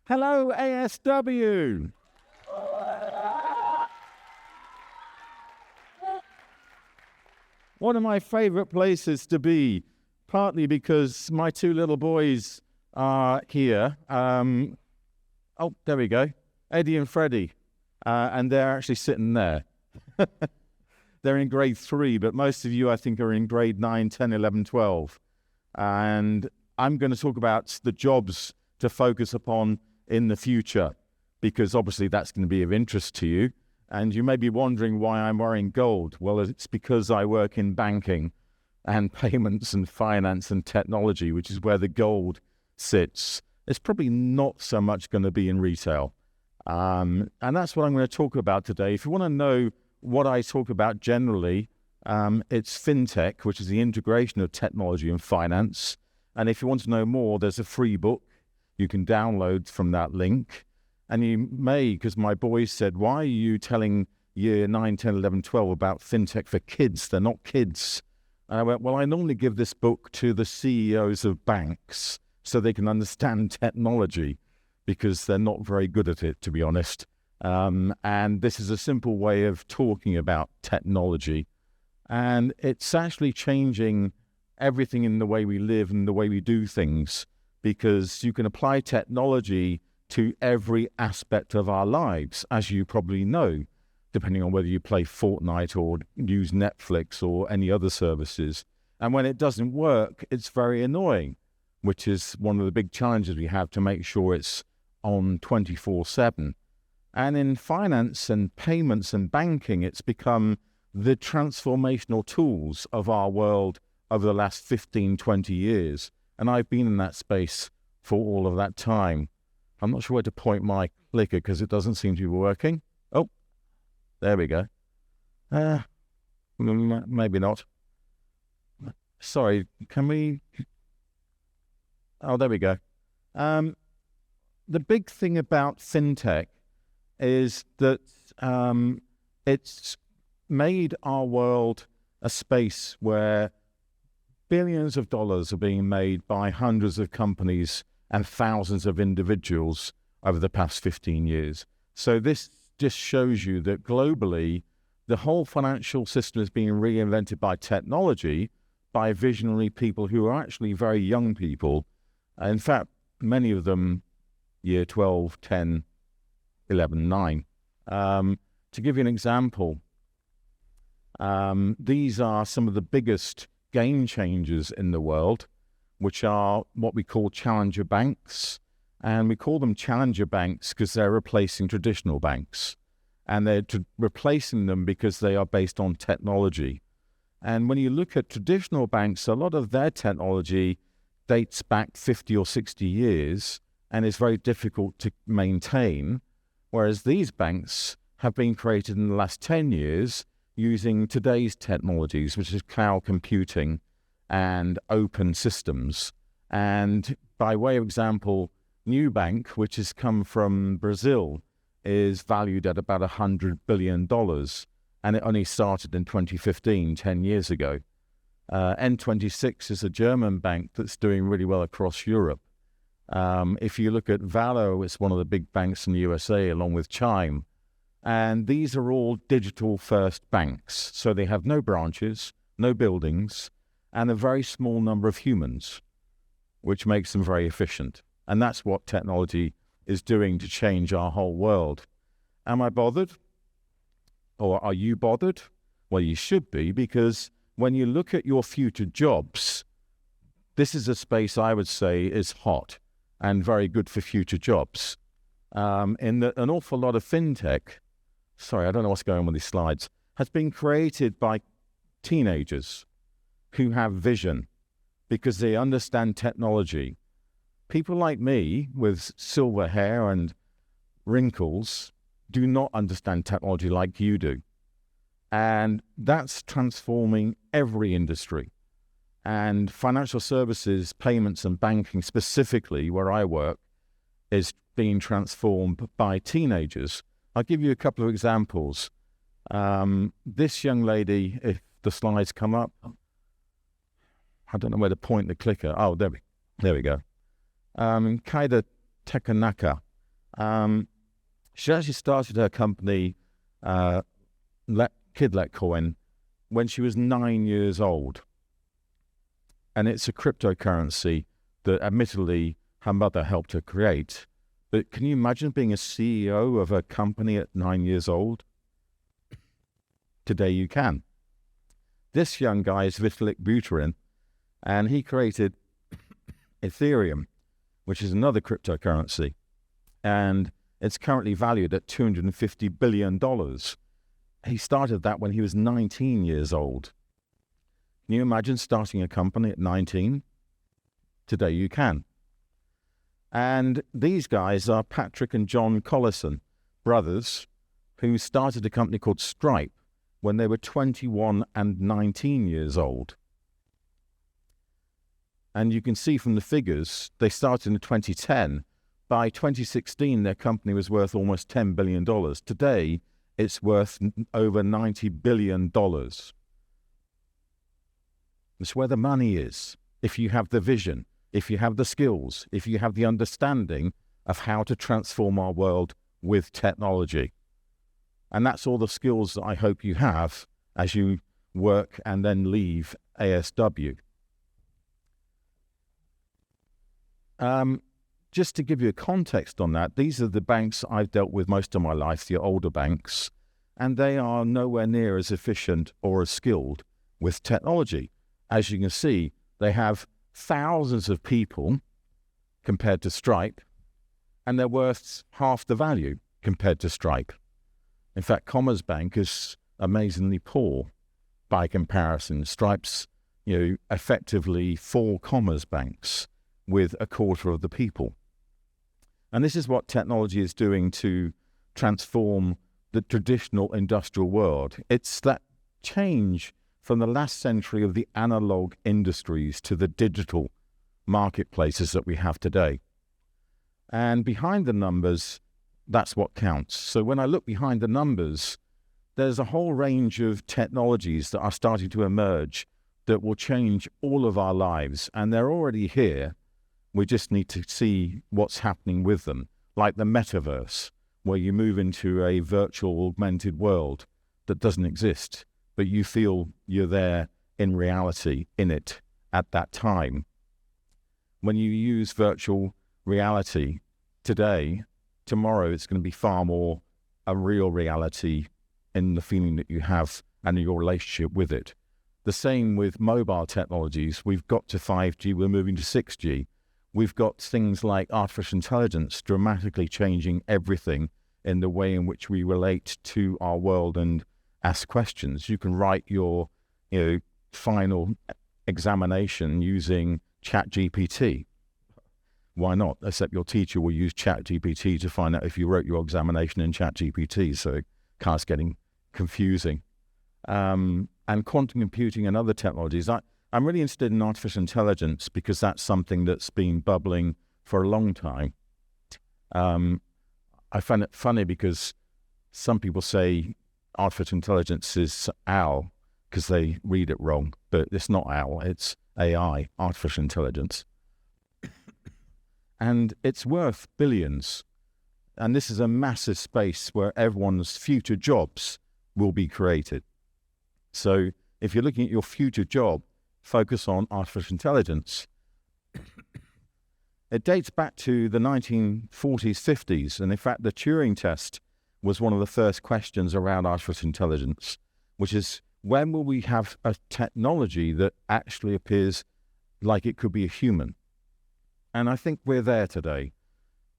Hello, ASW. One of my favorite places to be, partly because my two little boys are here. Oh, there we go. Eddie and Freddie. And they're actually sitting there. They're in grade 3, but most of you, I think, are in grade 9, 10, 11, 12. And I'm going to talk about the jobs to focus upon in the future, because obviously that's going to be of interest to you. And you may be wondering why I'm wearing gold. Well, it's because I work in banking and payments and finance and technology, which is where the gold sits. It's probably not so much going to be in retail. And that's what I'm going to talk about today. If you want to know what I talk about generally, it's fintech, which is the integration of technology and finance. And if you want to know more, there's a free book you can download from that link. And you may, because my boys said, why are you telling year 9, 10, 11, 12 about fintech for kids? They're not kids. And I went, well, I normally give this book to the CEOs of banks so they can understand technology, because they're not very good at it, to be honest. And this is a simple way of talking about technology. And it's actually changing everything in the way we live and the way we do things, because you can apply technology to every aspect of our lives, as you probably know, depending on whether you play Fortnite or use Netflix or any other services. And when it doesn't work, it's very annoying, which is one of the big challenges we have to make sure it's on 24/7. And in finance and payments and banking, it's become the transformational tools of our world over the last 15, 20 years. And I've been in that space for all of that time. I'm not sure where to point my clicker because it doesn't seem to be working. Oh, there we go. Maybe not. Sorry, can we? Oh, there we go. The big thing about fintech is that it's made our world a space where billions of dollars are being made by hundreds of companies and thousands of individuals over the past 15 years. So this just shows you that globally, the whole financial system is being reinvented by technology, by visionary people who are actually very young people. In fact, many of them year 12, 10, 11, 9. To give you an example, these are some of the biggest game changers in the world, which are what we call challenger banks. And we call them challenger banks because they're replacing traditional banks. And they're replacing them because they are based on technology. And when you look at traditional banks, a lot of their technology dates back 50 or 60 years and is very difficult to maintain, whereas these banks have been created in the last 10 years using today's technologies, which is cloud computing and open systems. And by way of example, Nubank, which has come from Brazil, is valued at about $100 billion, and it only started in 2015, 10 years ago. N26 is a German bank that's doing really well across Europe. If you look at Valo, it's one of the big banks in the USA, along with Chime. And these are all digital-first banks. So they have no branches, no buildings, and a very small number of humans, which makes them very efficient. And that's what technology is doing to change our whole world. Am I bothered? Or are you bothered? Well, you should be, because when you look at your future jobs, this is a space I would say is hot and very good for future jobs. In that an awful lot of fintech, sorry, I don't know what's going on with these slides, has been created by teenagers who have vision because they understand technology. People like me with silver hair and wrinkles do not understand technology like you do. And that's transforming every industry. And financial services, payments and banking specifically, where I work, is being transformed by teenagers. I'll give you a couple of examples. This young lady, if the slides come up, I don't know where to point the clicker. Oh, there we go. Kaida Tekanaka. She actually started her company, Kidlet Coin, when she was 9 years old. And it's a cryptocurrency that admittedly her mother helped her create. But can you imagine being a CEO of a company at 9 years old? Today you can. This young guy is Vitalik Buterin, and he created Ethereum, which is another cryptocurrency. And it's currently valued at $250 billion. He started that when he was 19 years old. Can you imagine starting a company at 19? Today you can. And these guys are Patrick and John Collison, brothers, who started a company called Stripe when they were 21 and 19 years old. And you can see from the figures, they started in 2010. By 2016, their company was worth almost $10 billion. Today, it's worth over $90 billion. It's where the money is. If you have the vision, if you have the skills, if you have the understanding of how to transform our world with technology. And that's all the skills that I hope you have as you work and then leave ASW. Just to give you a context on that, these are the banks I've dealt with most of my life, the older banks, and they are nowhere near as efficient or as skilled with technology. As you can see, they have thousands of people compared to Stripe, and they're worth half the value compared to Stripe. In fact, Commerzbank is amazingly poor by comparison. Stripe's, effectively 4 Commerzbanks with a quarter of the people. And this is what technology is doing to transform the traditional industrial world. It's that change from the last century of the analog industries to the digital marketplaces that we have today. And behind the numbers, that's what counts. So when I look behind the numbers, there's a whole range of technologies that are starting to emerge that will change all of our lives. And they're already here. We just need to see what's happening with them, like the metaverse, where you move into a virtual augmented world that doesn't exist, but you feel you're there in reality, in it, at that time. When you use virtual reality today, tomorrow it's going to be far more a real reality in the feeling that you have and your relationship with it. The same with mobile technologies. We've got to 5G, we're moving to 6G. We've got things like artificial intelligence dramatically changing everything in the way in which we relate to our world and ask questions. You can write your, final examination using ChatGPT. Why not? Except your teacher will use ChatGPT to find out if you wrote your examination in ChatGPT, so it starts getting confusing. And quantum computing and other technologies. I'm really interested in artificial intelligence because that's something that's been bubbling for a long time. I find it funny because some people say artificial intelligence is OWL because they read it wrong, but it's not OWL, it's AI, artificial intelligence. And it's worth billions. And this is a massive space where everyone's future jobs will be created. So if you're looking at your future job, focus on artificial intelligence. It dates back to the 1940s, 50s, and in fact the Turing test was one of the first questions around artificial intelligence, which is when will we have a technology that actually appears like it could be a human? And I think we're there today.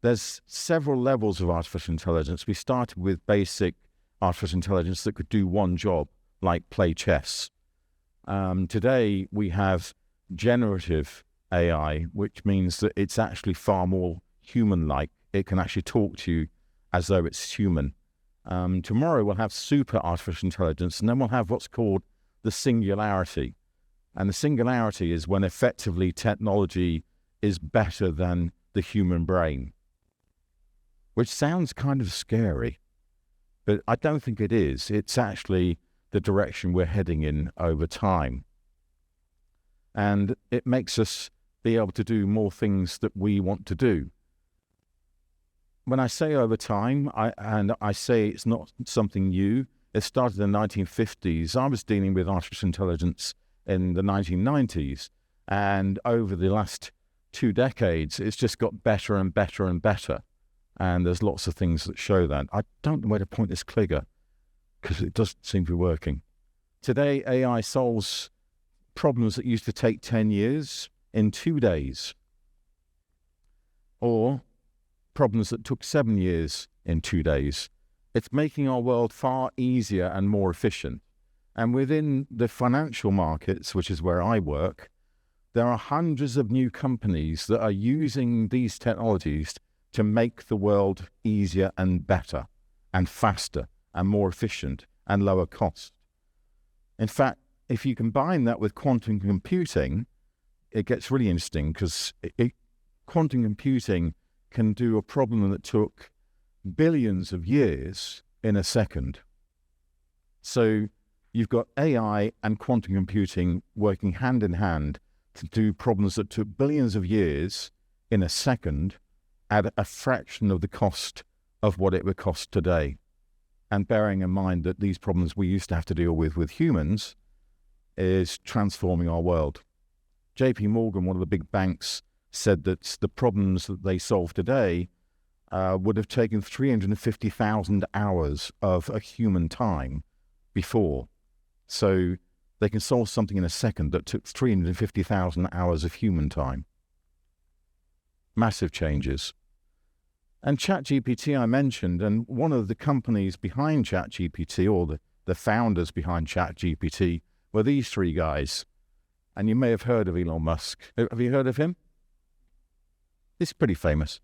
There's several levels of artificial intelligence. We started with basic artificial intelligence that could do one job, like play chess. Today, we have generative AI, which means that it's actually far more human-like. It can actually talk to you as though it's human. Tomorrow, we'll have super artificial intelligence, and then we'll have what's called the singularity. And the singularity is when effectively technology is better than the human brain, which sounds kind of scary. But I don't think it is. It's actually the direction we're heading in over time. And it makes us be able to do more things that we want to do. When I say over time, I say it's not something new. It started in the 1950s. I was dealing with artificial intelligence in the 1990s. And over the last 2 decades, it's just got better and better and better. And there's lots of things that show that. I don't know where to point this clicker because it doesn't seem to be working. Today, AI solves problems that used to take 10 years in 2 days, or problems that took 7 years in 2 days. It's making our world far easier and more efficient. And within the financial markets, which is where I work, there are hundreds of new companies that are using these technologies to make the world easier and better and faster and more efficient and lower cost. In fact, if you combine that with quantum computing, it gets really interesting because quantum computing can do a problem that took billions of years in a second. So you've got AI and quantum computing working hand in hand to do problems that took billions of years in a second at a fraction of the cost of what it would cost today. And bearing in mind that these problems we used to have to deal with humans is transforming our world. JP Morgan, one of the big banks, said that the problems that they solve today would have taken 350,000 hours of a human time before. So they can solve something in a second that took 350,000 hours of human time. Massive changes. And ChatGPT I mentioned, and one of the companies behind ChatGPT, or the founders behind ChatGPT, were these 3 guys. And you may have heard of Elon Musk. Have you heard of him? He's pretty famous.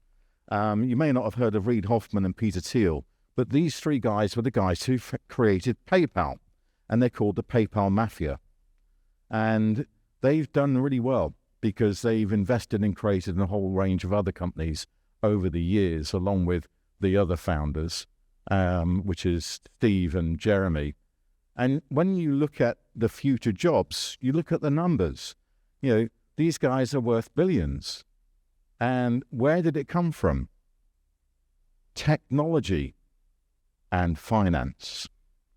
You may not have heard of Reid Hoffman and Peter Thiel, but these 3 guys were the guys who created PayPal, and they're called the PayPal Mafia. And they've done really well because they've invested and created a whole range of other companies over the years, along with the other founders, which is Steve and Jeremy. And when you look at the future jobs, you look at the numbers. You know, these guys are worth billions. And where did it come from? Technology and finance,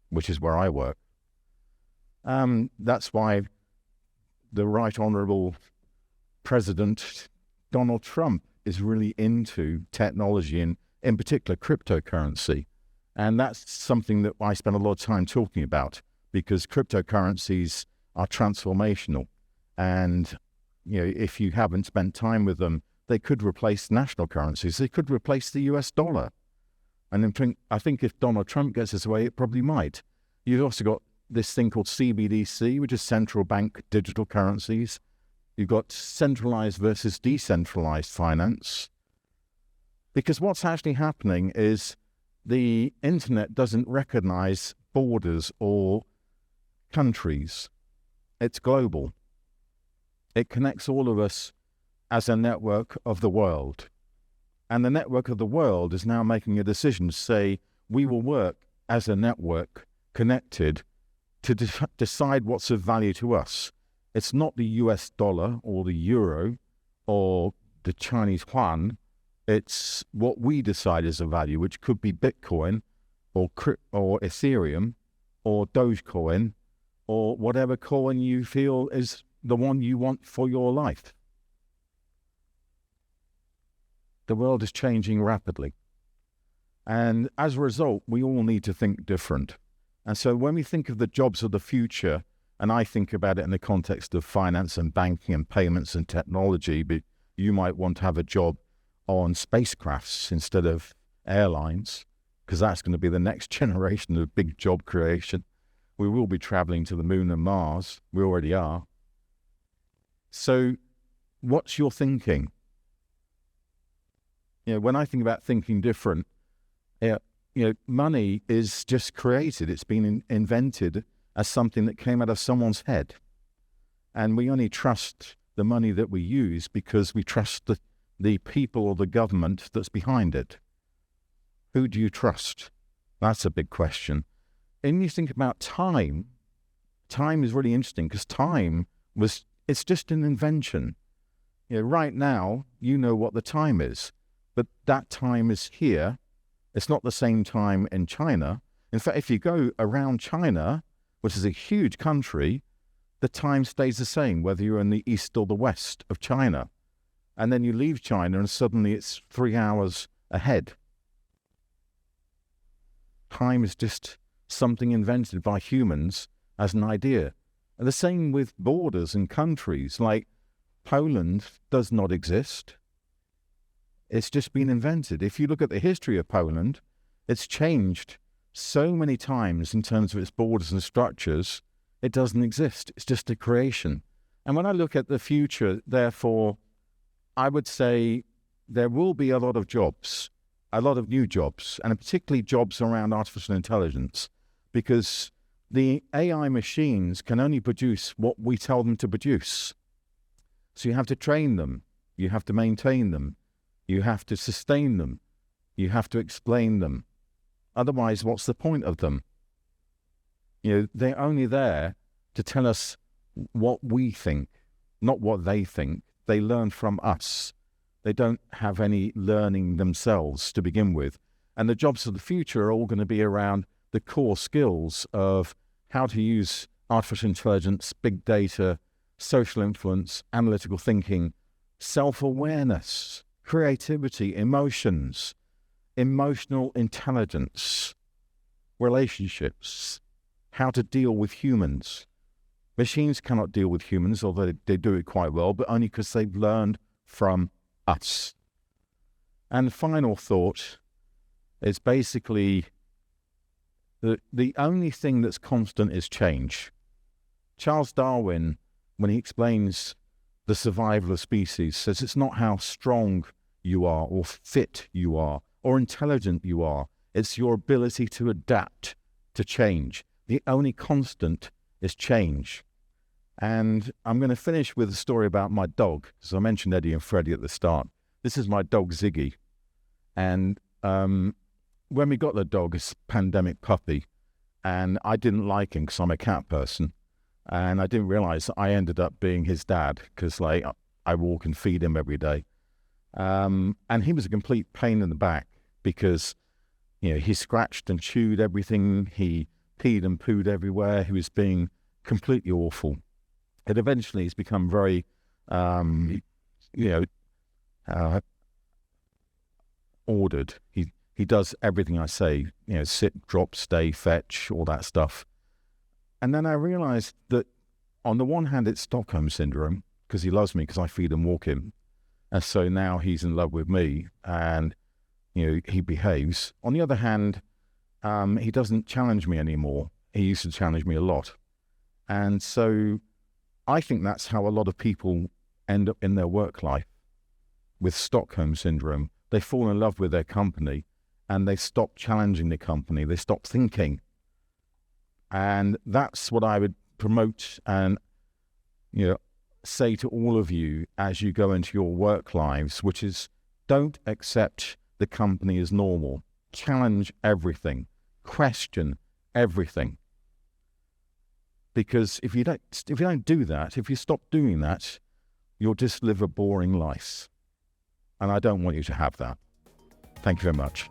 which is where I work. That's why the Right Honourable President Donald Trump is really into technology and in particular cryptocurrency. And that's something that I spend a lot of time talking about because cryptocurrencies are transformational. And, you know, if you haven't spent time with them, they could replace national currencies. They could replace the US dollar. And I think if Donald Trump gets his way, it probably might. You've also got this thing called CBDC, which is central bank digital currencies. You've got centralized versus decentralized finance. Because what's actually happening is the internet doesn't recognize borders or countries. It's global. It connects all of us as a network of the world. And the network of the world is now making a decision to say, we will work as a network connected to decide what's of value to us. It's not the US dollar or the euro or the Chinese yuan. It's what we decide is of value, which could be Bitcoin or Ethereum or Dogecoin or whatever coin you feel is the one you want for your life. The world is changing rapidly. And as a result, we all need to think different. And so when we think of the jobs of the future, and I think about it in the context of finance and banking and payments and technology, but you might want to have a job on spacecrafts instead of airlines, because that's going to be the next generation of big job creation. We will be traveling to the moon and Mars. We already are. So what's your thinking? You know, when I think about thinking different, money is just created. It's been invented as something that came out of someone's head. And we only trust the money that we use because we trust the people or the government that's behind it. Who do you trust? That's a big question. And you think about time is really interesting because it's just an invention. Right now, you know what the time is, but that time is here. It's not the same time in China. In fact, if you go around China, which is a huge country, the time stays the same, whether you're in the east or the west of China. And then you leave China and suddenly it's 3 hours ahead. Time is just something invented by humans as an idea. And the same with borders and countries, like Poland does not exist. It's just been invented. If you look at the history of Poland, it's changed so many times in terms of its borders and structures, it doesn't exist. It's just a creation. And when I look at the future, therefore, I would say there will be a lot of jobs, a lot of new jobs, and particularly jobs around artificial intelligence, because the AI machines can only produce what we tell them to produce. So you have to train them, you have to maintain them, you have to sustain them, you have to explain them. Otherwise, what's the point of them? They're only there to tell us what we think, not what they think. They learn from us. They don't have any learning themselves to begin with. And the jobs of the future are all going to be around the core skills of how to use artificial intelligence, big data, social influence, analytical thinking, self-awareness, creativity, emotions, emotional intelligence, relationships, how to deal with humans. Machines cannot deal with humans, although they do it quite well, but only because they've learned from us. And the final thought is basically the only thing that's constant is change. Charles Darwin, when he explains the survival of species, says it's not how strong you are or fit you are or intelligent you are. It's your ability to adapt to change. The only constant is change. And I'm going to finish with a story about my dog. So I mentioned Eddie and Freddie at the start. This is my dog, Ziggy. And when we got the dog, it's a pandemic puppy, and I didn't like him because I'm a cat person. And I didn't realize that I ended up being his dad because I walk and feed him every day. And he was a complete pain in the back because, he scratched and chewed everything. He peed and pooed everywhere. He was being completely awful. It eventually has become very, ordered. He does everything I say, sit, drop, stay, fetch, all that stuff. And then I realized that on the one hand, it's Stockholm Syndrome because he loves me because I feed and walk him. And so now he's in love with me and, he behaves. On the other hand, he doesn't challenge me anymore. He used to challenge me a lot. And so I think that's how a lot of people end up in their work life with Stockholm Syndrome. They fall in love with their company and they stop challenging the company. They stop thinking. And that's what I would promote and, say to all of you as you go into your work lives, which is don't accept the company as normal. Challenge everything. Question everything. Because if you don't do that, if you stop doing that, you'll just live a boring life. And I don't want you to have that. Thank you very much.